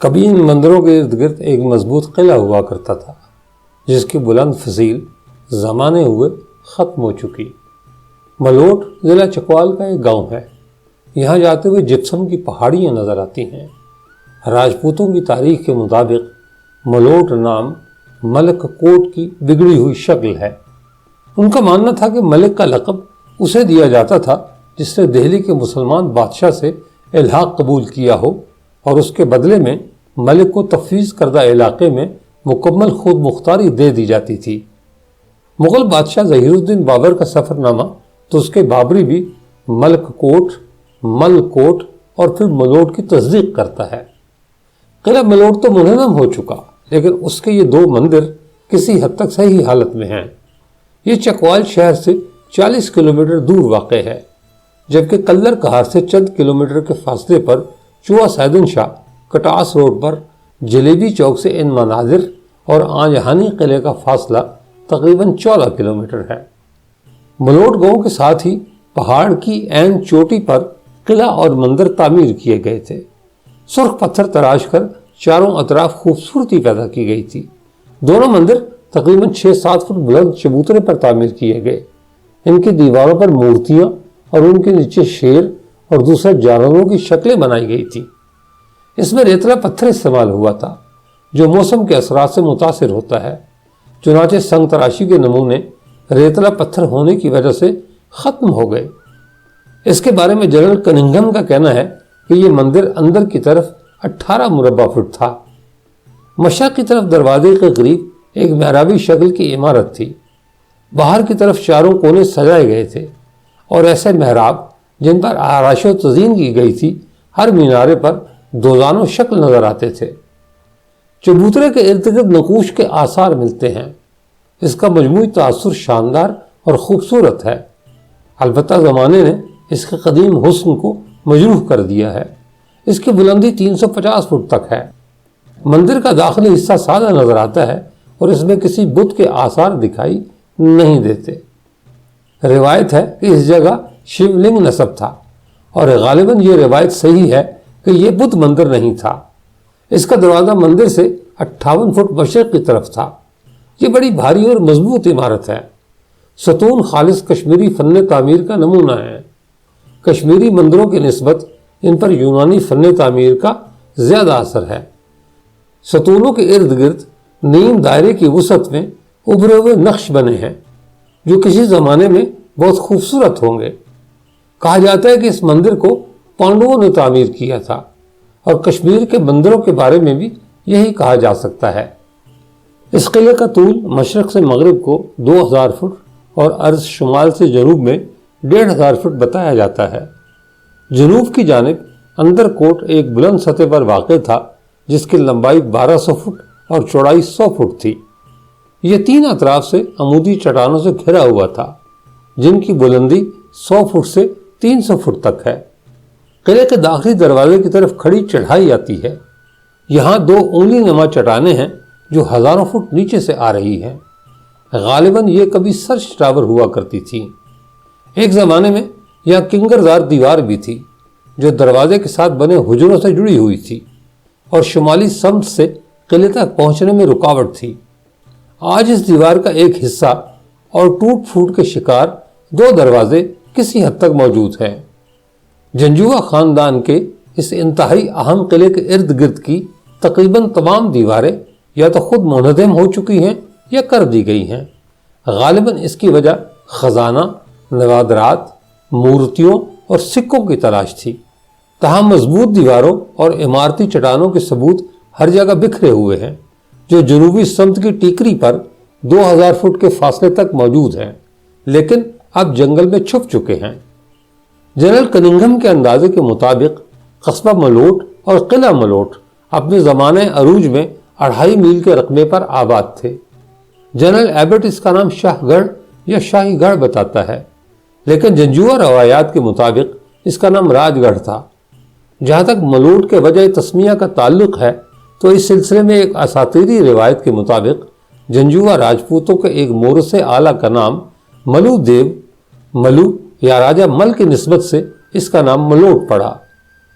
کبھی ان مندروں کے ارد گرد ایک مضبوط قلعہ ہوا کرتا تھا جس کی بلند فضیل زمانے ہوئے ختم ہو چکی۔ ملوٹ ضلع چکوال کا ایک گاؤں ہے۔ یہاں جاتے ہوئے جپسم کی پہاڑیاں نظر آتی ہیں۔ راجپوتوں کی تاریخ کے مطابق ملوٹ نام ملک کوٹ کی بگڑی ہوئی شکل ہے۔ ان کا ماننا تھا کہ ملک کا لقب اسے دیا جاتا تھا جس نے دہلی کے مسلمان بادشاہ سے الحاق قبول کیا ہو اور اس کے بدلے میں ملک کو تفویض کردہ علاقے میں مکمل خود مختاری دے دی جاتی تھی۔ مغل بادشاہ ظہیر الدین بابر کا سفر نامہ تو اس کے بابری بھی ملک کوٹ، مل کوٹ اور پھر ملوٹ کی تصدیق کرتا ہے۔ قلعہ ملوٹ تو منہدم ہو چکا، لیکن اس کے یہ دو مندر کسی حد تک صحیح حالت میں ہیں۔ یہ چکوال شہر سے 40 کلومیٹر دور واقع ہے، جبکہ کلر کہار سے چند کلومیٹر کے فاصلے پر چوہا سیدن شاہ کٹاس روڈ پر جلیبی چوک سے ان مناظر اور آنجہانی قلعے کا فاصلہ تقریباً 14 کلومیٹر ہے۔ ملوٹ گاؤں کے ساتھ ہی پہاڑ کی عین چوٹی پر قلعہ اور مندر تعمیر کیے گئے تھے۔ سرخ پتھر تراش کر چاروں اطراف خوبصورتی پیدا کی گئی تھی۔ دونوں مندر تقریباً 6-7 فٹ بلند چبوترے پر تعمیر کیے گئے۔ ان کی دیواروں پر مورتیاں اور ان کے نیچے شیر اور دوسرے جانوروں کی شکلیں بنائی گئی تھی۔ اس میں ریتلا پتھر استعمال ہوا تھا جو موسم کے اثرات سے متاثر ہوتا ہے، چنانچہ سنگ تراشی کے نمونے ریتلا پتھر ہونے کی وجہ سے ختم ہو گئے۔ اس کے بارے میں جنرل کننگھم کا کہنا ہے کہ یہ مندر اندر کی طرف 18 مربع فٹ تھا۔ مشرق کی طرف دروازے کے قریب ایک محرابی شکل کی عمارت تھی۔ باہر کی طرف چاروں کونے سجائے گئے تھے اور ایسے محراب جن پر آرائش و تزئین کی گئی تھی، ہر مینارے پر دوزانوں شکل نظر آتے تھے۔ چبوترے کے ارد گرد نقوش کے آثار ملتے ہیں۔ اس کا مجموعی تاثر شاندار اور خوبصورت ہے، البتہ زمانے نے اس کے قدیم حسن کو مجروح کر دیا ہے۔ اس کی بلندی 350 فٹ تک ہے۔ مندر کا داخلی حصہ سادہ نظر آتا ہے اور اس میں کسی بت کے آثار دکھائی نہیں دیتے۔ روایت ہے کہ اس جگہ شیو لنگ نصب تھا، اور غالباً یہ روایت صحیح ہے کہ یہ بدھ مندر نہیں تھا۔ اس کا دروازہ مندر سے 58 فٹ مشرق کی طرف تھا۔ یہ بڑی بھاری اور مضبوط عمارت ہے۔ ستون خالص کشمیری فن تعمیر کا نمونہ ہے۔ کشمیری مندروں کی نسبت ان پر یونانی فن تعمیر کا زیادہ اثر ہے۔ ستونوں کے ارد گرد نیم دائرے کی وسعت میں ابھرے ہوئے نقش بنے ہیں جو کسی زمانے میں بہت خوبصورت ہوں گے۔ کہا جاتا ہے کہ اس مندر کو پانڈوؤں نے تعمیر کیا تھا، اور کشمیر کے مندروں کے بارے میں بھی یہی کہا جا سکتا ہے۔ اس قلعے کا طول مشرق سے مغرب کو 2000 فٹ اور عرض شمال سے جنوب میں 1500 فٹ بتایا جاتا ہے۔ جنوب کی جانب اندر کوٹ ایک بلند سطح پر واقع تھا جس کی لمبائی 1200 فٹ اور چوڑائی 100 فٹ تھی۔ یہ 3 اطراف سے عمودی چٹانوں سے گھرا ہوا تھا جن کی بلندی 100 فٹ سے 300 فٹ تک ہے۔ قلعے کے داخلی دروازے کی طرف کھڑی چڑھائی آتی ہے۔ یہاں 2 انگلی نما چٹانیں ہیں جو ہزاروں فٹ نیچے سے آ رہی ہیں۔ غالباً یہ کبھی سرچ ٹاور ہوا کرتی تھی۔ ایک زمانے میں یہاں کنگرزار دیوار بھی تھی جو دروازے کے ساتھ بنے حجروں سے جڑی ہوئی تھی اور شمالی سمت سے قلعے تک پہنچنے میں رکاوٹ تھی۔ آج اس دیوار کا ایک حصہ اور ٹوٹ پھوٹ کے شکار 2 دروازے کسی حد تک موجود ہیں۔ جنجوعہ خاندان کے اس انتہائی اہم قلعے کے ارد گرد کی تقریباً تمام دیواریں یا تو خود منہدم ہو چکی ہیں یا کر دی گئی ہیں۔ غالباً اس کی وجہ خزانہ، نوادرات، مورتیوں اور سکوں کی تلاش تھی۔ تاہم مضبوط دیواروں اور عمارتی چٹانوں کے ثبوت ہر جگہ بکھرے ہوئے ہیں جو جنوبی سمت کی ٹیکری پر 2000 فٹ کے فاصلے تک موجود ہیں، لیکن اب جنگل میں چھپ چکے ہیں۔ جنرل کننگھم کے اندازے کے مطابق قصبہ ملوٹ اور قلعہ ملوٹ اپنے زمانے عروج میں 2.5 میل کے رقبے پر آباد تھے۔ جنرل ایبٹ اس کا نام شاہ گڑھ یا شاہی گڑھ بتاتا ہے، لیکن جنجوعہ روایات کے مطابق اس کا نام راج گڑھ تھا۔ جہاں تک ملوٹ کے وجہ تسمیہ کا تعلق ہے تو اس سلسلے میں ایک اساطیری روایت کے مطابق جنجوعہ راجپوتوں کے ایک مورث اعلیٰ کا نام ملو دیو، ملو یا راجہ مل کی نسبت سے اس کا نام ملوٹ پڑا۔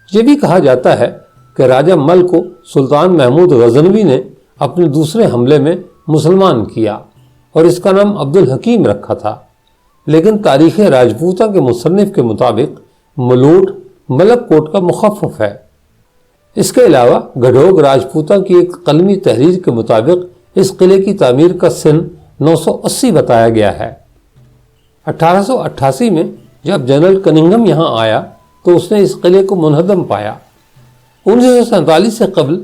یہ بھی کہا جاتا ہے کہ راجہ مل کو سلطان محمود غزنوی نے اپنے دوسرے حملے میں مسلمان کیا اور اس کا نام عبد الحکیم رکھا تھا، لیکن تاریخ راجپوتہ کے مصنف کے مطابق ملوٹ ملک کوٹ کا مخفف ہے۔ اس کے علاوہ گھڈوگ راجپوتہ کی ایک قلمی تحریر کے مطابق اس قلعے کی تعمیر کا سن 980 بتایا گیا ہے۔ 1888 میں جب جنرل کننگھم یہاں آیا تو اس نے اس قلعے کو منہدم پایا۔ 1947 سے قبل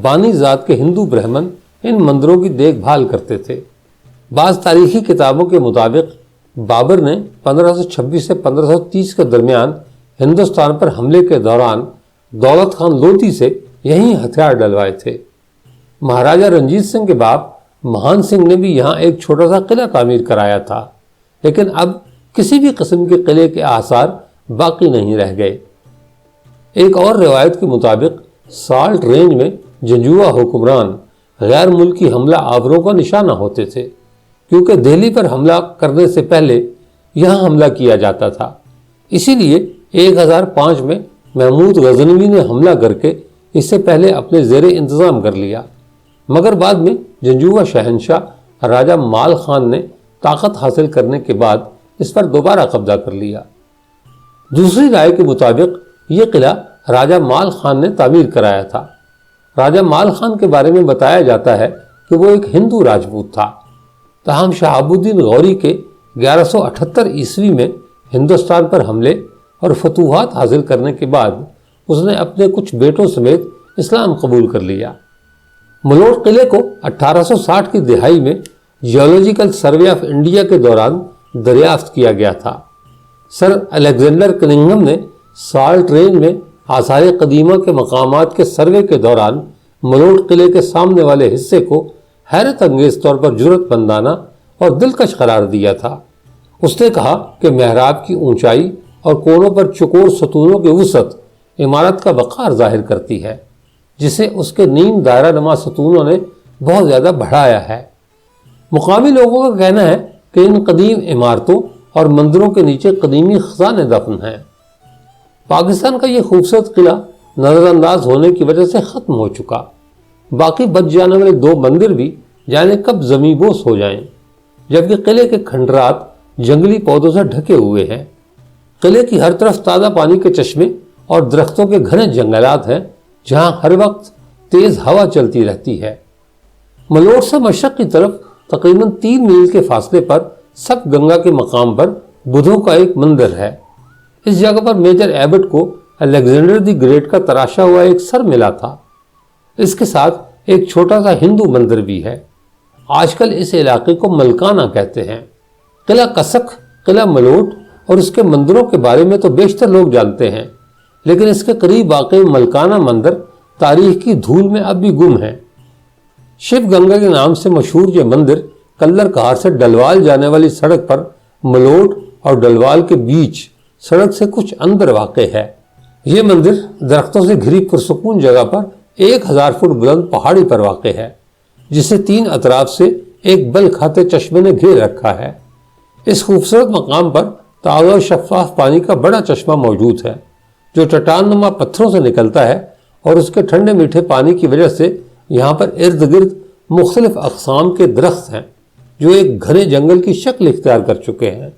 بانی ذات کے ہندو برہمن ان مندروں کی دیکھ بھال کرتے تھے۔ بعض تاریخی کتابوں کے مطابق بابر نے 1526 سے 1530 کے درمیان ہندوستان پر حملے کے دوران دولت خان لودھی سے یہیں ہتھیار ڈلوائے تھے۔ مہاراجہ رنجیت سنگھ کے باپ مہان سنگھ نے بھی یہاں ایک چھوٹا سا قلعہ تعمیر کرایا تھا، لیکن اب کسی بھی قسم کے قلعے کے آثار باقی نہیں رہ گئے۔ ایک اور روایت کے مطابق سالٹ رینج میں جنجوعہ حکمران غیر ملکی حملہ آوروں کا نشانہ ہوتے تھے، کیونکہ دہلی پر حملہ کرنے سے پہلے یہاں حملہ کیا جاتا تھا۔ اسی لیے 1005 میں محمود غزنوی نے حملہ کر کے اس سے پہلے اپنے زیر انتظام کر لیا، مگر بعد میں جنجوعہ شہنشاہ راجہ مال خان نے طاقت حاصل کرنے کے بعد اس پر دوبارہ قبضہ کر لیا۔ دوسری رائے کے مطابق یہ قلعہ راجہ مال خان نے تعمیر کرایا تھا۔ راجہ مال خان کے بارے میں بتایا جاتا ہے کہ وہ ایک ہندو راجپوت تھا، تاہم شہاب الدین غوری کے 1178 عیسوی میں ہندوستان پر حملے اور فتوحات حاصل کرنے کے بعد اس نے اپنے کچھ بیٹوں سمیت اسلام قبول کر لیا۔ ملوٹ قلعے کو 1860 کی دہائی میں جیولوجیکل سروے آف انڈیا کے دوران دریافت کیا گیا تھا۔ سر الیگزینڈر کننگھم نے سالٹ رینج میں آثار قدیمہ کے مقامات کے سروے کے دوران ملوٹ قلعے کے سامنے والے حصے کو حیرت انگیز طور پر جرأت مندانہ اور دلکش قرار دیا تھا۔ اس نے کہا کہ محراب کی اونچائی اور کونوں پر چکور ستونوں کی وسعت عمارت کا وقار ظاہر کرتی ہے، جسے اس کے نیم دائرہ نما ستونوں نے بہت زیادہ بڑھایا ہے۔ مقامی لوگوں کا کہنا ہے کہ ان قدیم عمارتوں اور مندروں کے نیچے قدیمی خزانے دفن ہیں۔ پاکستان کا یہ خوبصورت قلعہ نظر انداز ہونے کی وجہ سے ختم ہو چکا، باقی بچ جانے والے 2 مندر بھی جانے کب زمیں بوس ہو جائیں، جبکہ قلعے کے کھنڈرات جنگلی پودوں سے ڈھکے ہوئے ہیں۔ قلعے کی ہر طرف تازہ پانی کے چشمے اور درختوں کے گھنے جنگلات ہیں، جہاں ہر وقت تیز ہوا چلتی رہتی ہے۔ ملوٹ سے مشرق کی طرف تقریباً 3 میل کے فاصلے پر سپ گنگا کے مقام پر بدھوں کا ایک مندر ہے۔ اس جگہ پر میجر ایبٹ کو الیگزینڈر دی گریٹ کا تراشا ہوا ایک سر ملا تھا۔ اس کے ساتھ ایک چھوٹا سا ہندو مندر بھی ہے۔ آج کل اس علاقے کو ملکانہ کہتے ہیں۔ قلعہ کسک، قلعہ ملوٹ اور اس کے مندروں کے بارے میں تو بیشتر لوگ جانتے ہیں، لیکن اس کے قریب واقع ملکانہ مندر تاریخ کی دھول میں اب بھی گم ہے۔ شیو گنگا کے نام سے مشہور یہ مندر کلر کہار سے ڈلوال جانے والی سڑک پر ملوٹ اور ڈلوال کے بیچ سڑک سے کچھ اندر واقع ہے۔ یہ مندر درختوں سے گھری پرسکون جگہ پر 1000 فٹ بلند پہاڑی پر واقع ہے، جسے 3 اطراف سے ایک بل کھاتے چشمے نے گھیر رکھا ہے۔ اس خوبصورت مقام پر تازہ و شفاف پانی کا بڑا چشمہ موجود ہے، جو چٹان نما پتھروں سے نکلتا ہے، اور اس کے ٹھنڈے میٹھے پانی کی وجہ سے یہاں پر ارد گرد مختلف اقسام کے درخت ہیں، جو ایک گھنے جنگل کی شکل اختیار کر چکے ہیں۔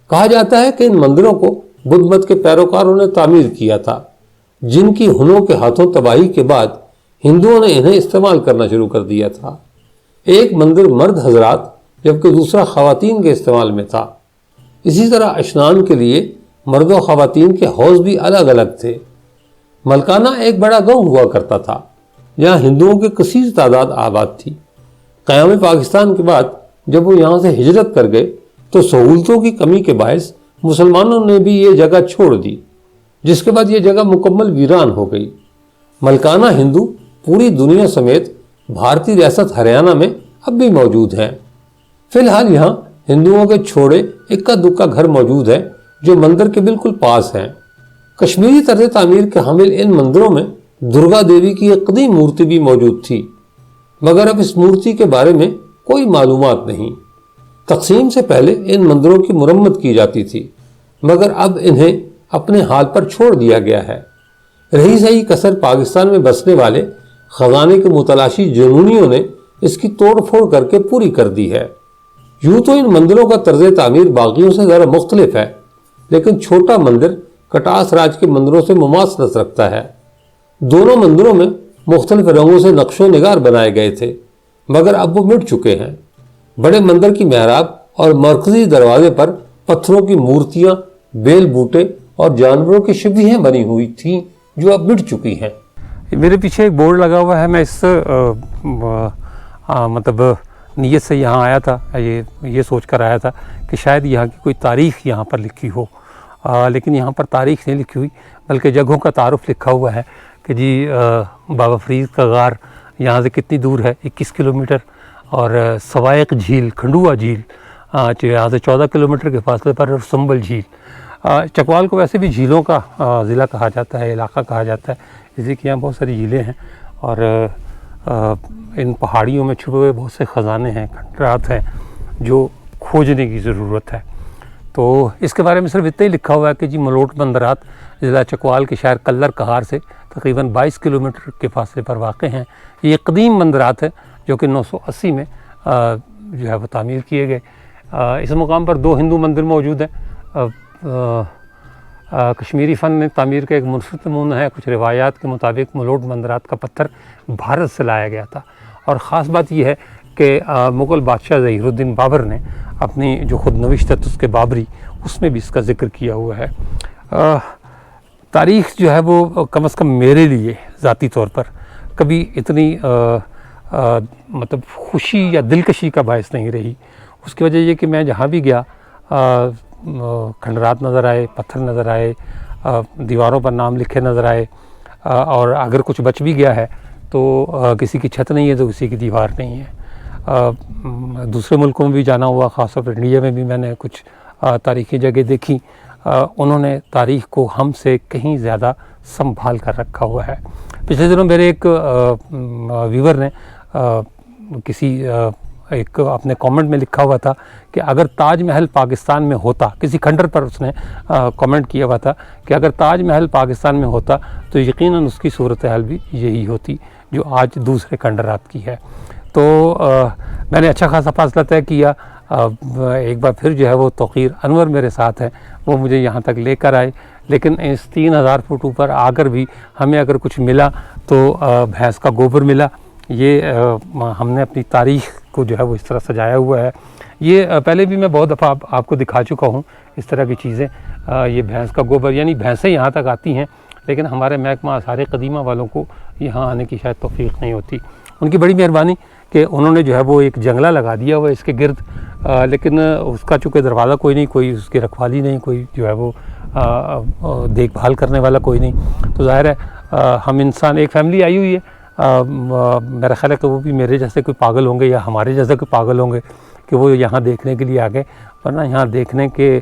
کہا جاتا ہے کہ ان مندروں کو بدھ مت کے پیروکاروں نے تعمیر کیا تھا، جن کی ہنوں کے ہاتھوں تباہی کے بعد ہندوؤں نے انہیں استعمال کرنا شروع کر دیا تھا۔ ایک مندر مرد حضرات جبکہ دوسرا خواتین کے استعمال میں تھا۔ اسی طرح اشنان کے لیے مرد و خواتین کے حوض بھی الگ الگ تھے۔ ملکانہ ایک بڑا گاؤں ہوا کرتا تھا، جہاں ہندوؤں کی کثیر تعداد آباد تھی۔ قیام پاکستان کے بعد جب وہ یہاں سے ہجرت کر گئے تو سہولتوں کی کمی کے باعث مسلمانوں نے بھی یہ جگہ چھوڑ دی، جس کے بعد یہ جگہ مکمل ویران ہو گئی۔ ملکانہ ہندو پوری دنیا سمیت بھارتی ریاست ہریانہ میں اب بھی موجود ہیں۔ فی الحال یہاں ہندوؤں کے چھوڑے اکا دکا گھر موجود ہیں، جو مندر کے بالکل پاس ہیں۔ کشمیری طرز تعمیر کے حامل ان مندروں میں درگا دیوی کی ایک قدیم مورتی بھی موجود تھی، مگر اب اس مورتی کے بارے میں کوئی معلومات نہیں۔ تقسیم سے پہلے ان مندروں کی مرمت کی جاتی تھی، مگر اب انہیں اپنے حال پر چھوڑ دیا گیا ہے۔ رہی سہی کسر پاکستان میں بسنے والے خزانے کے متلاشی جنونیوں نے اس کی توڑ پھوڑ کر کے پوری کر دی ہے۔ یوں تو ان مندروں کا طرز تعمیر باقیوں سے ذرا مختلف ہے، لیکن چھوٹا مندر کٹاس راج کے مندروں سے مماثلت رکھتا ہے۔ دونوں مندروں میں مختلف رنگوں سے نقش و نگار بنائے گئے تھے، مگر اب وہ مٹ چکے ہیں۔ بڑے مندر کی محراب اور مرکزی دروازے پر پتھروں کی مورتیاں، بیل بوٹے اور جانوروں کی شبیہیں بنی ہوئی تھیں جو اب مٹ چکی ہیں۔ میرے پیچھے ایک بورڈ لگا ہوا ہے، میں اس مطلب نیت سے یہاں آیا تھا، یہ سوچ کر آیا تھا کہ شاید یہاں کی کوئی تاریخ یہاں پر لکھی ہو، لیکن یہاں پر تاریخ نہیں لکھی ہوئی، بلکہ جگہوں کا تعارف لکھا ہوا ہے کہ جی بابا فرید کا غار یہاں سے کتنی دور ہے، 21 کلومیٹر، اور سوائق جھیل، کھنڈوا جھیل یہاں سے 14 کلومیٹر کے فاصلے پر، اور سنبل جھیل۔ چکوال کو ویسے بھی جھیلوں کا ضلع کہا جاتا ہے، علاقہ کہا جاتا ہے، اس لیے کہ یہاں بہت ساری جھیلیں ہیں، اور ان پہاڑیوں میں چھپے ہوئے بہت سے خزانے ہیں، کھنڈرات ہیں جو کھوجنے کی ضرورت ہے۔ تو اس کے بارے میں صرف اتنا ہی لکھا ہوا ہے کہ جی ملوٹ مندرات ضلع چکوال کے شہر کلر کہار سے تقریباً 22 کلومیٹر کے فاصلے پر واقع ہیں۔ یہ قدیم مندرات ہیں جو کہ 980 میں جو ہے وہ تعمیر کیے گئے۔ اس مقام پر 2 ہندو مندر موجود ہیں۔ کشمیری فن میں تعمیر کا ایک منفرد نمونہ ہے۔ کچھ روایات کے مطابق ملوٹ مندرات کا پتھر بھارت سے لایا گیا تھا، اور خاص بات یہ ہے کہ مغل بادشاہ ظہیر الدین بابر نے اپنی جو خود نوشت ہے اس کے بابری، اس میں بھی اس کا ذکر کیا ہوا ہے۔ تاریخ جو ہے وہ کم از کم میرے لیے ذاتی طور پر کبھی اتنی مطلب خوشی یا دلکشی کا باعث نہیں رہی۔ اس کی وجہ یہ کہ میں جہاں بھی گیا کھنڈرات نظر آئے، پتھر نظر آئے، دیواروں پر نام لکھے نظر آئے، اور اگر کچھ بچ بھی گیا ہے تو کسی کی چھت نہیں ہے تو کسی کی دیوار نہیں ہے۔ دوسرے ملکوں میں بھی جانا ہوا، خاص طور پر انڈیا میں بھی میں نے کچھ تاریخی جگہ دیکھی۔ انہوں نے تاریخ کو ہم سے کہیں زیادہ سنبھال کر رکھا ہوا ہے۔ پچھلے دنوں میرے ایک ویور نے ایک اپنے کامنٹ میں لکھا ہوا تھا کہ اگر تاج محل پاکستان میں ہوتا، کسی کھنڈر پر اس نے کامنٹ کیا ہوا تھا کہ اگر تاج محل پاکستان میں ہوتا تو یقیناً اس کی صورتحال بھی یہی ہوتی جو آج دوسرے کھنڈرات کی ہے۔ تو میں نے اچھا خاصا فاصلہ طے کیا۔ ایک بار پھر جو ہے وہ توقیر انور میرے ساتھ ہیں، وہ مجھے یہاں تک لے کر آئے، لیکن اس 3000 فٹ اوپر آ کر بھی ہمیں اگر کچھ ملا تو بھینس کا گوبر ملا۔ یہ ہم نے اپنی تاریخ کو جو ہے وہ اس طرح سجایا ہوا ہے۔ یہ پہلے بھی میں بہت دفعہ آپ کو دکھا چکا ہوں اس طرح کی چیزیں۔ یہ بھینس کا گوبر، یعنی بھینسیں یہاں تک آتی ہیں، لیکن ہمارے محکمہ آثار قدیمہ والوں کو یہاں آنے کی شاید توفیق نہیں ہوتی۔ ان کی بڑی مہربانی کہ انہوں نے جو ہے وہ ایک جنگلہ لگا دیا ہوا ہے اس کے گرد، لیکن اس کا چونکہ دروازہ کوئی نہیں، کوئی اس کی رکھوالی نہیں، کوئی جو ہے وہ دیکھ بھال کرنے والا کوئی نہیں، تو ظاہر ہے ہم انسان، ایک فیملی آئی ہوئی ہے، میرا خیال ہے کہ وہ بھی میرے جیسے کوئی پاگل ہوں گے یا ہمارے جیسے کوئی پاگل ہوں گے کہ وہ یہاں دیکھنے کے لیے آ گئے، ورنہ یہاں دیکھنے کے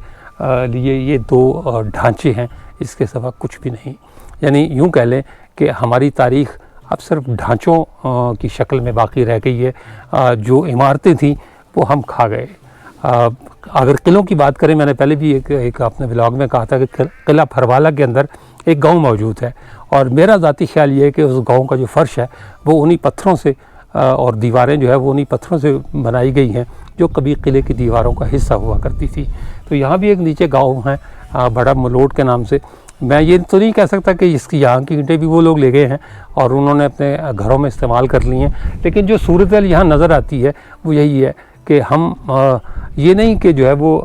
لیے یہ 2 ڈھانچے ہیں، اس کے سوا کچھ بھی نہیں۔ یعنی یوں کہہ لیں کہ ہماری تاریخ اب صرف ڈھانچوں کی شکل میں باقی رہ گئی ہے، جو عمارتیں تھیں وہ ہم کھا گئے۔ اگر قلعوں کی بات کریں، میں نے پہلے بھی ایک اپنے ولاگ میں کہا تھا کہ قلعہ پھروالا کے اندر ایک گاؤں موجود ہے، اور میرا ذاتی خیال یہ ہے کہ اس گاؤں کا جو فرش ہے وہ انہی پتھروں سے اور دیواریں جو ہے وہ انہی پتھروں سے بنائی گئی ہیں جو کبھی قلعے کی دیواروں کا حصہ ہوا کرتی تھی۔ تو یہاں بھی ایک نیچے گاؤں ہے بڑا ملوٹ کے نام سے۔ میں یہ تو نہیں کہہ سکتا کہ اس کی یہاں کی اینٹیں بھی وہ لوگ لے گئے ہیں اور انہوں نے اپنے گھروں میں استعمال کر لی ہیں، لیکن جو صورتحال یہاں نظر آتی ہے وہ یہی ہے کہ ہم یہ نہیں کہ جو ہے وہ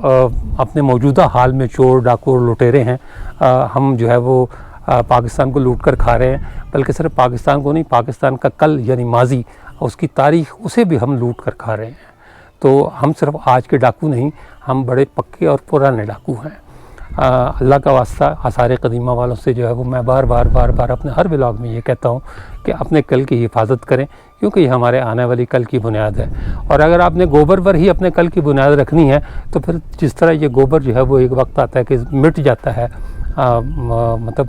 اپنے موجودہ حال میں چور ڈاکو اور لٹیرے ہیں، ہم جو ہے وہ پاکستان کو لوٹ کر کھا رہے ہیں، بلکہ صرف پاکستان کو نہیں، پاکستان کا کل یعنی ماضی، اس کی تاریخ، اسے بھی ہم لوٹ کر کھا رہے ہیں۔ تو ہم صرف آج کے ڈاکو نہیں، ہم بڑے پکے اور پرانے ڈاکو ہیں۔ اللہ کا واسطہ آثار قدیمہ والوں سے جو ہے وہ میں بار بار اپنے ہر ولاگ میں یہ کہتا ہوں کہ اپنے کل کی حفاظت کریں، کیونکہ یہ ہمارے آنے والی کل کی بنیاد ہے۔ اور اگر آپ نے گوبر پر ہی اپنے کل کی بنیاد رکھنی ہے تو پھر جس طرح یہ گوبر جو ہے وہ ایک وقت آتا ہے کہ مٹ جاتا ہے، مطلب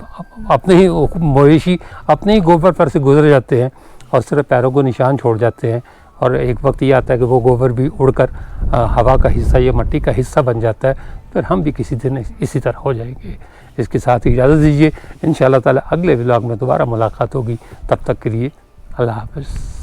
اپنے ہی مویشی اپنے ہی گوبر پر سے گزر جاتے ہیں اور صرف پیروں کو نشان چھوڑ جاتے ہیں، اور ایک وقت یہ آتا ہے کہ وہ گوبر بھی اڑ کر ہوا کا حصہ یا مٹی کا حصہ بن جاتا ہے، پھر ہم بھی کسی دن اسی طرح ہو جائیں گے۔ اس کے ساتھ ہی اجازت دیجیے، انشاءاللہ تعالی اگلے ولاگ میں دوبارہ ملاقات ہوگی، تب تک کے لیے اللہ حافظ۔